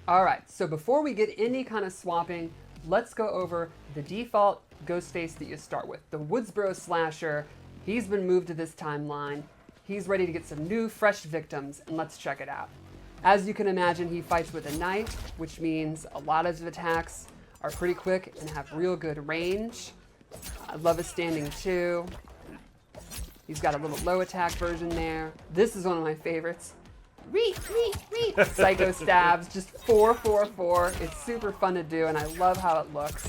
All right, so before we get any kind of swapping, let's go over the default Ghostface that you start with. The Woodsboro slasher, he's been moved to this timeline. He's ready to get some new, fresh victims, and let's check it out. As you can imagine, he fights with a knife, which means a lot of his attacks are pretty quick and have real good range. I love his standing 2. He's got a little low attack version there. This is one of my favorites. Psycho stabs, just 4, 4, 4. It's super fun to do, and I love how it looks.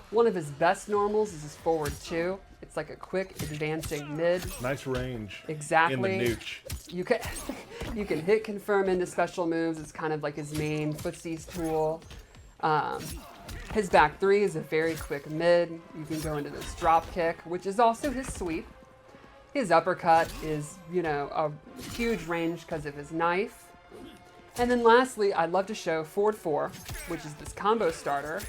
One of his best normals is his forward 2. It's like a quick advancing mid. Nice range. Exactly. In the nooch. You can hit confirm into special moves. It's kind of like his main footsies tool. His back 3 is a very quick mid. You can go into this drop kick, which is also his sweep. His uppercut is, a huge range because of his knife. And then lastly, I'd love to show forward 4, which is this combo starter.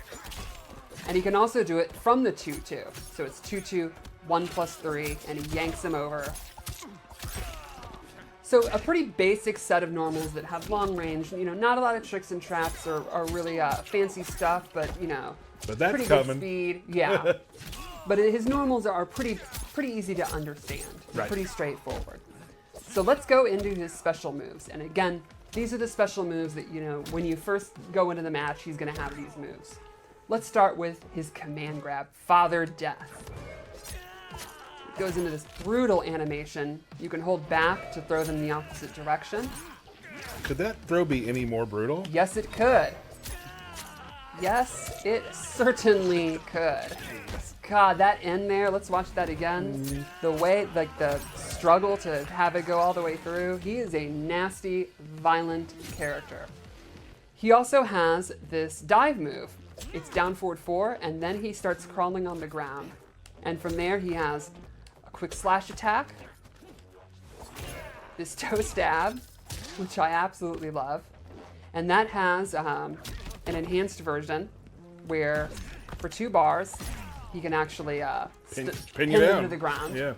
And he can also do it from the 2-2. So it's 2-2, 1+3, and he yanks him over. So a pretty basic set of normals that have long range. Not a lot of tricks and traps or really fancy stuff, but But that's pretty coming. good speed. Yeah. But his normals are pretty easy to understand. Right. Pretty straightforward. So let's go into his special moves. And again, these are the special moves that, when you first go into the match, he's going to have these moves. Let's start with his command grab, Father Death. It goes into this brutal animation. You can hold back to throw them the opposite direction. Could that throw be any more brutal? Yes, it could. Yes, it certainly could. God, that end there, let's watch that again. The way, the struggle to have it go all the way through. He is a nasty, violent character. He also has this dive move. It's down forward 4, and then he starts crawling on the ground. And from there, he has a quick slash attack, this toe stab, which I absolutely love. And that has an enhanced version where for 2 bars, he can actually pin you down into the ground. Yeah.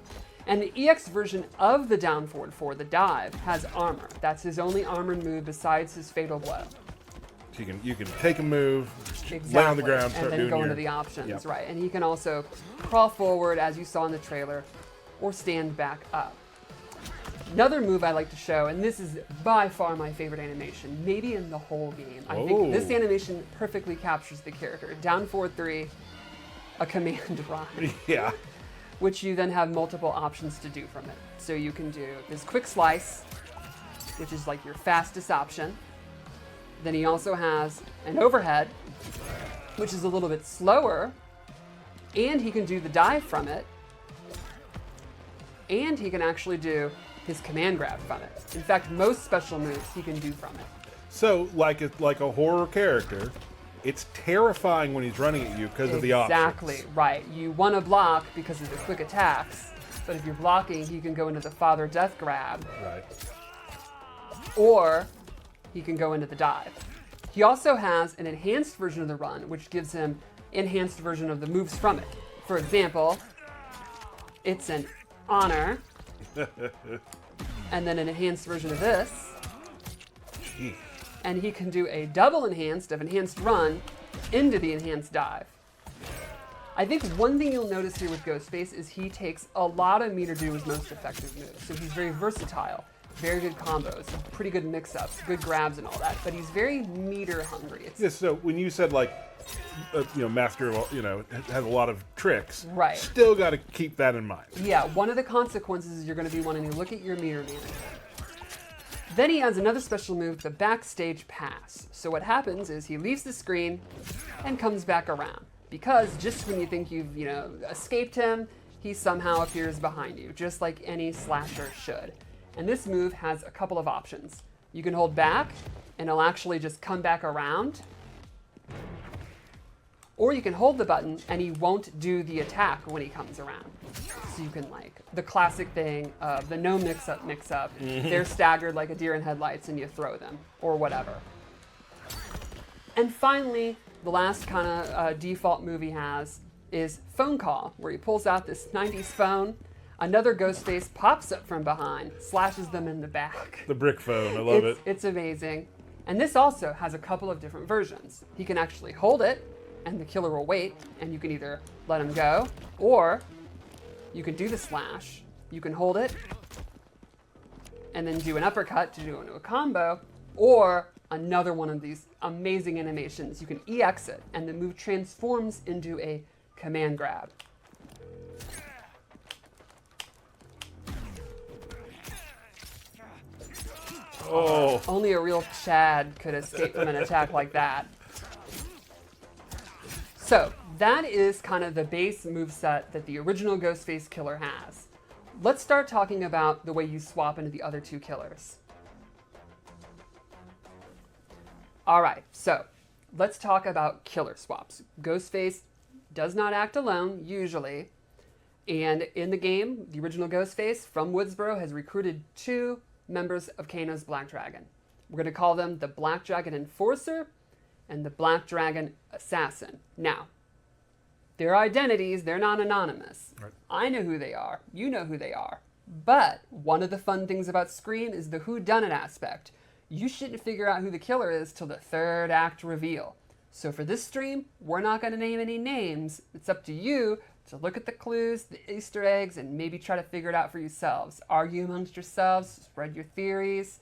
And the EX version of the down forward 4, the dive, has armor. That's his only armored move besides his fatal blow. So you can take a move, Exactly. lay on the ground, start and then doing go your... into the options, Yep. right? And he can also crawl forward, as you saw in the trailer, or stand back up. Another move I like to show, and this is by far my favorite animation, maybe in the whole game. I think this animation perfectly captures the character. Down forward 3, a command run. Yeah. Which you then have multiple options to do from it. So you can do this quick slice, which is like your fastest option. Then he also has an overhead, which is a little bit slower, and he can do the dive from it, and he can actually do his command grab from it. In fact, most special moves he can do from it. So, like a horror character, it's terrifying when he's running at you because of the options. Exactly, right. You want to block because of the quick attacks, but if you're blocking, you can go into the Father Death grab. Right. Or he can go into the dive. He also has an enhanced version of the run, which gives him enhanced version of the moves from it. For example, it's an honor, and then an enhanced version of this. Jeez. And he can do a double enhanced of enhanced run into the enhanced dive. I think one thing you'll notice here with Ghostface is he takes a lot of meter to do his most effective moves. So he's very versatile, very good combos, pretty good mix-ups, good grabs and all that, but he's very meter hungry. Yeah, so when you said master of, has a lot of tricks, Right. Still got to keep that in mind. Yeah, one of the consequences is you're going to be wanting to look at your meter management. Then he has another special move, the backstage pass. So what happens is he leaves the screen and comes back around. Because just when you think you've, escaped him, he somehow appears behind you, just like any slasher should. And this move has a couple of options. You can hold back, and it'll actually just come back around. Or you can hold the button, and he won't do the attack when he comes around. So you can, the classic thing of the no mix-up. Mm-hmm. They're staggered like a deer in headlights, and you throw them, or whatever. And finally, the last kind of default move he has is phone call, where he pulls out this 90s phone. Another Ghostface pops up from behind, slashes them in the back. The brick phone, I love it. It's amazing. And this also has a couple of different versions. He can actually hold it, and the killer will wait, and you can either let him go, or you can do the slash. You can hold it, and then do an uppercut to do into a combo, or another one of these amazing animations. You can EX it, and the move transforms into a command grab. Oh. Only a real Chad could escape from an attack like that. So that is kind of the base moveset that the original Ghostface killer has. Let's start talking about the way you swap into the other two killers. All right, so let's talk about killer swaps. Ghostface does not act alone, usually. And in the game, the original Ghostface from Woodsboro has recruited 2 members of Kano's Black Dragon. We're going to call them the Black Dragon Enforcer and the Black Dragon Assassin. Now, their identities, they're not anonymous. Right. I know who they are. You know who they are. But one of the fun things about Scream is the whodunit aspect. You shouldn't figure out who the killer is till the 3rd act reveal. So for this stream, we're not going to name any names. It's up to you to look at the clues, the Easter eggs, and maybe try to figure it out for yourselves. Argue amongst yourselves, spread your theories.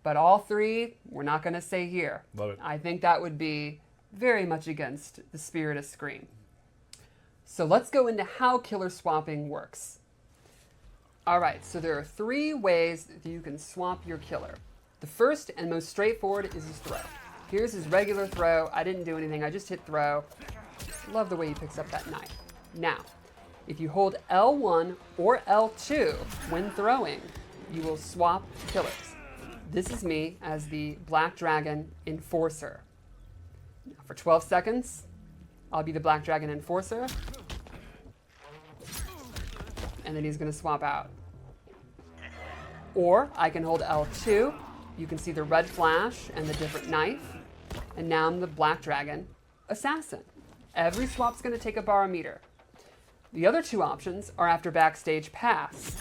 But all 3, we're not going to say here. Love it. I think that would be very much against the spirit of Scream. So let's go into how killer swapping works. All right, so there are 3 ways that you can swap your killer. The first and most straightforward is his throw. Here's his regular throw. I didn't do anything, I just hit throw. Love the way he picks up that knife. Now, if you hold L1 or L2 when throwing, you will swap killers. This is me as the Black Dragon Enforcer. Now, for 12 seconds, I'll be the Black Dragon Enforcer. And then he's going to swap out. Or I can hold L2. You can see the red flash and the different knife. And now I'm the Black Dragon Assassin. Every swap's going to take a barometer. The other 2 options are after backstage pass.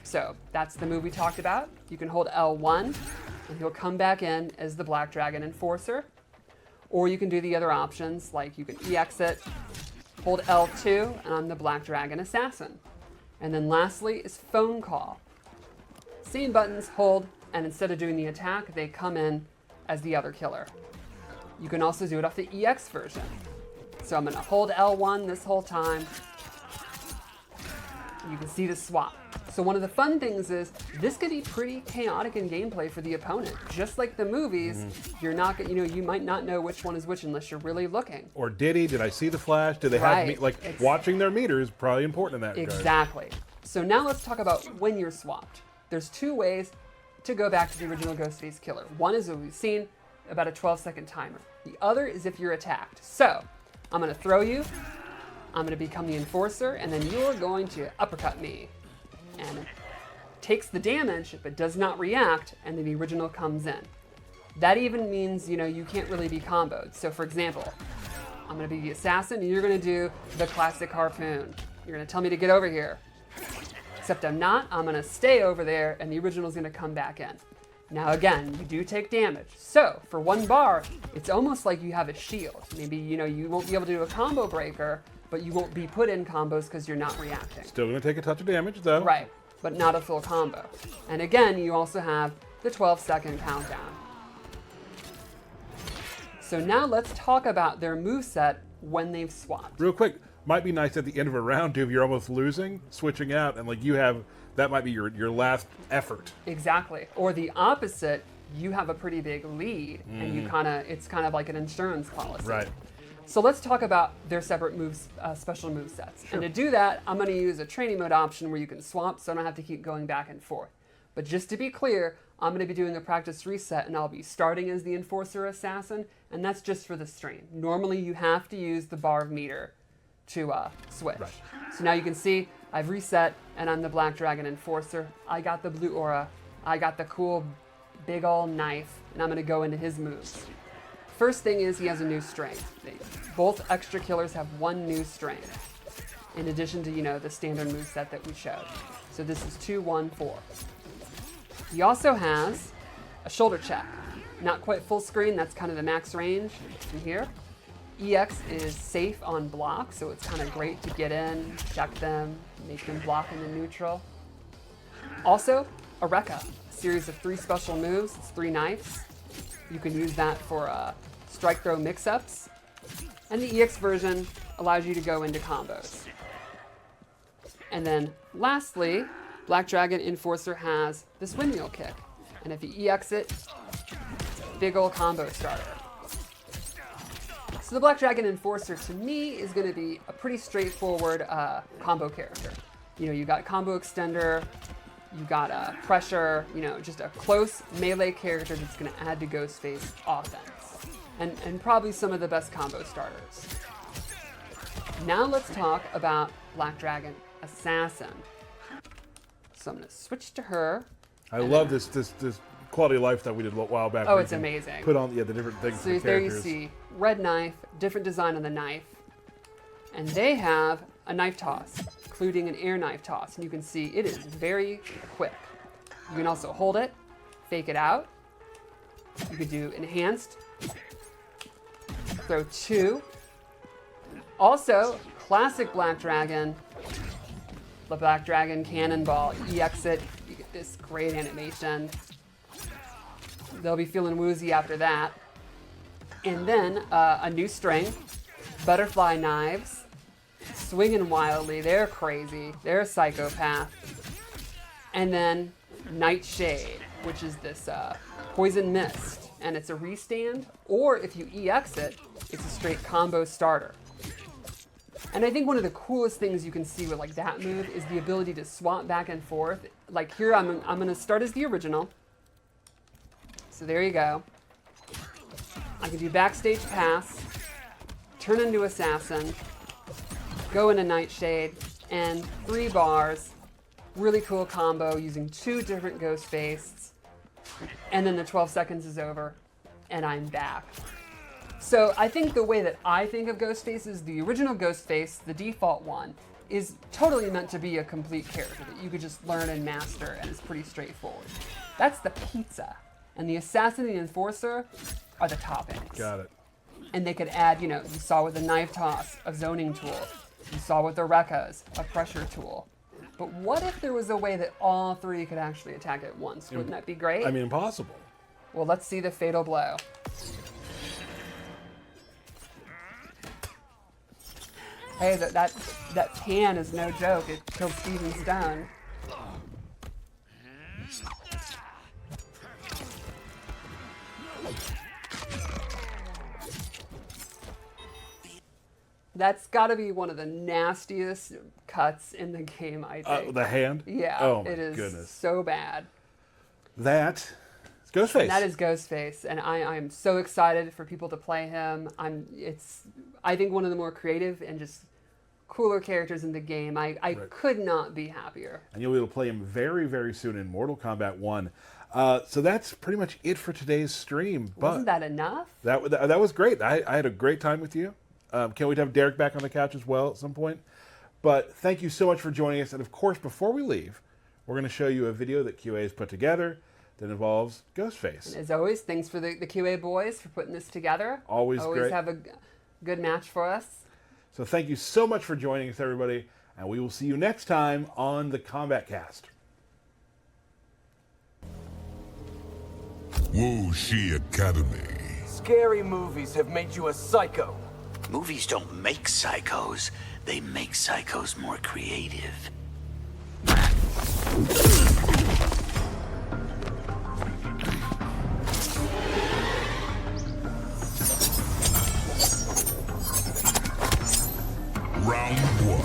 So that's the move we talked about. You can hold L1 and he'll come back in as the Black Dragon Enforcer. Or you can do the other options, like you can EX it, hold L2, and I'm the Black Dragon Assassin. And then lastly is phone call. Same buttons, hold, and instead of doing the attack, they come in as the other killer. You can also do it off the EX version. So I'm going to hold L1 this whole time. You can see the swap. So one of the fun things is this could be pretty chaotic in gameplay for the opponent. Just like the movies, you're not, you might not know which one is which unless you're really looking. Or did I see the flash? Do they have watching their meter is probably important in that regard. Exactly. So now let's talk about when you're swapped. There's 2 ways to go back to the original Ghostface killer. One is what we've seen, about a 12-second timer. The other is if you're attacked. So I'm going to throw you. I'm going to become the Enforcer, and then you're going to uppercut me. And it takes the damage, but does not react, and then the original comes in. That even means, you can't really be comboed. So for example, I'm going to be the Assassin, and you're going to do the classic harpoon. You're going to tell me to get over here. Except I'm not. I'm going to stay over there, and the original is going to come back in. Now again, you do take damage. So for 1 bar, it's almost like you have a shield. Maybe, you won't be able to do a combo breaker, but you won't be put in combos because you're not reacting. Still going to take a touch of damage, though. Right, but not a full combo. And again, you also have the 12-second countdown. So now let's talk about their moveset when they've swapped. Real quick, might be nice at the end of a round, too, if you're almost losing, switching out, and that might be your last effort. Exactly. Or the opposite, you have a pretty big lead, and it's kind of like an insurance policy. Right. So let's talk about their separate moves, special move sets. Sure. And to do that, I'm going to use a training mode option where you can swap, so I don't have to keep going back and forth. But just to be clear, I'm going to be doing a practice reset, and I'll be starting as the Enforcer Assassin, and that's just for the stream. Normally, you have to use the bar of meter to switch. Right. So now you can see I've reset, and I'm the Black Dragon Enforcer. I got the blue aura. I got the cool big ol' knife, and I'm going to go into his moves. First thing is he has a new strength. Both extra killers have 1 new strength, in addition to, the standard moveset that we showed. So this is 2, 1, 4. He also has a shoulder check. not quite full screen, that's kind of the max range from here. EX is safe on block, so it's kind of great to get in, check them, make them block into neutral. Also, a Rekka, a series of 3 special moves, it's 3 knives. You can use that for strike throw mix-ups. And the EX version allows you to go into combos. And then lastly, Black Dragon Enforcer has this windmill kick. And if you EX it, big ol' combo starter. So the Black Dragon Enforcer to me is going to be a pretty straightforward combo character. You know, you got combo extender, you got pressure, you know, just a close melee character that's going to add to Ghostface offense. And probably some of the best combo starters. Now let's talk about Black Dragon Assassin. So I'm going to switch to her. I love this quality of life that we did a while back. Oh, it's amazing. Put on the different things. So there you see red knife, different design on the knife, and they have a knife toss, including an air knife toss, and you can see it is very quick. You can also hold it, fake it out. You could do enhanced, throw 2. Also, classic Black Dragon, the Black Dragon Cannonball, EX it, you get this great animation. They'll be feeling woozy after that. And then a new string, butterfly knives, swinging wildly, they're crazy, they're a psychopath. And then Nightshade, which is this poison mist, and it's a restand, or if you EX it, it's a straight combo starter. And I think one of the coolest things you can see with like that move is the ability to swap back and forth. Like here, I'm gonna start as the original. So there you go. I can do backstage pass, turn into assassin, go into Nightshade, and 3 bars. Really cool combo using 2 different Ghostface. And then the 12 seconds is over, and I'm back. So I think the way that I think of Ghostface is the original Ghostface, the default one, is totally meant to be a complete character that you could just learn and master, and it's pretty straightforward. That's the pizza. And the Assassin and the Enforcer are the toppings. Got it. And they could add, you know, you saw with the knife toss, a zoning tool. You saw with the Rekkas, a pressure tool. But what if there was a way that all 3 could actually attack at once? Wouldn't that be great? I mean, impossible. Well, let's see the fatal blow. Hey, that pan is no joke. It killed Steven Stone. That's got to be one of the nastiest cuts in the game, I think. The hand? Yeah, oh my it is goodness. So bad. That is Ghostface. And that is Ghostface, and I'm so excited for people to play him. It's I think one of the more creative and just cooler characters in the game. I right. could not be happier. And you'll be able to play him very, very soon in Mortal Kombat 1. So that's pretty much it for today's stream. But wasn't that enough? That was great. I had a great time with you. Can't wait to have Derek back on the couch as well at some point. But thank you so much for joining us. And of course, before we leave, we're going to show you a video that QA has put together that involves Ghostface. And as always, thanks for the QA boys for putting this together. Always great. Have a good match for us. So thank you so much for joining us, everybody. And we will see you next time on the Kombat Cast. Wu Shi Academy. Scary movies have made you a psycho. Movies don't make psychos. They make psychos more creative. Round 1.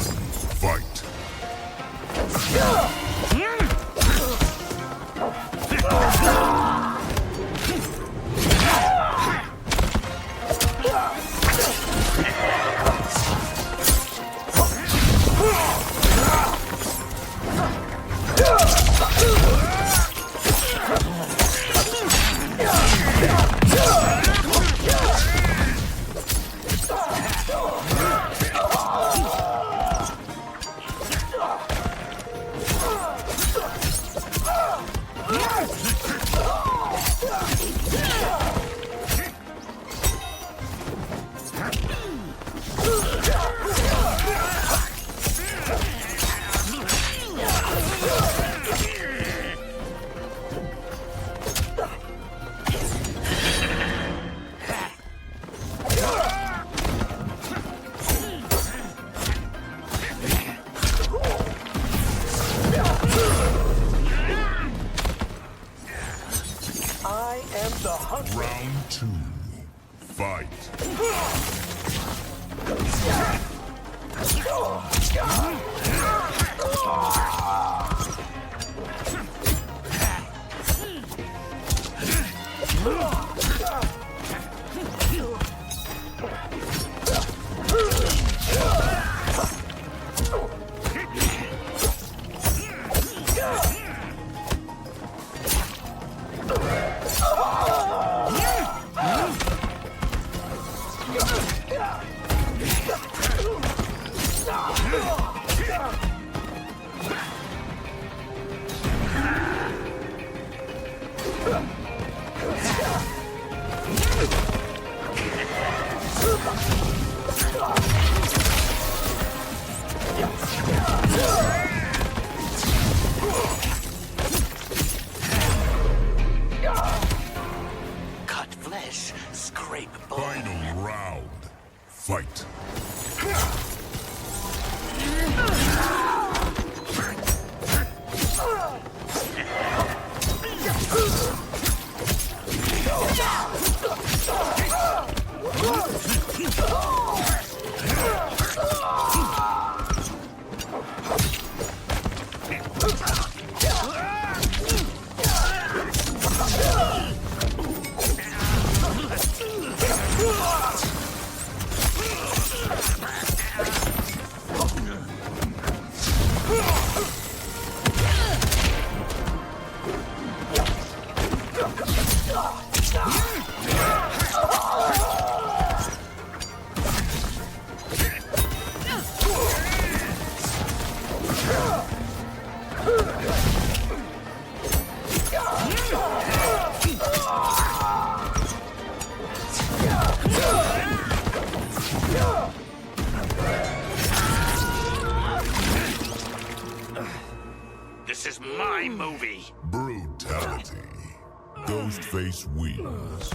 Fight. Fight. Cut flesh, scrape bone. Final round. Fight. This is my movie. Brutality. Ghostface wins.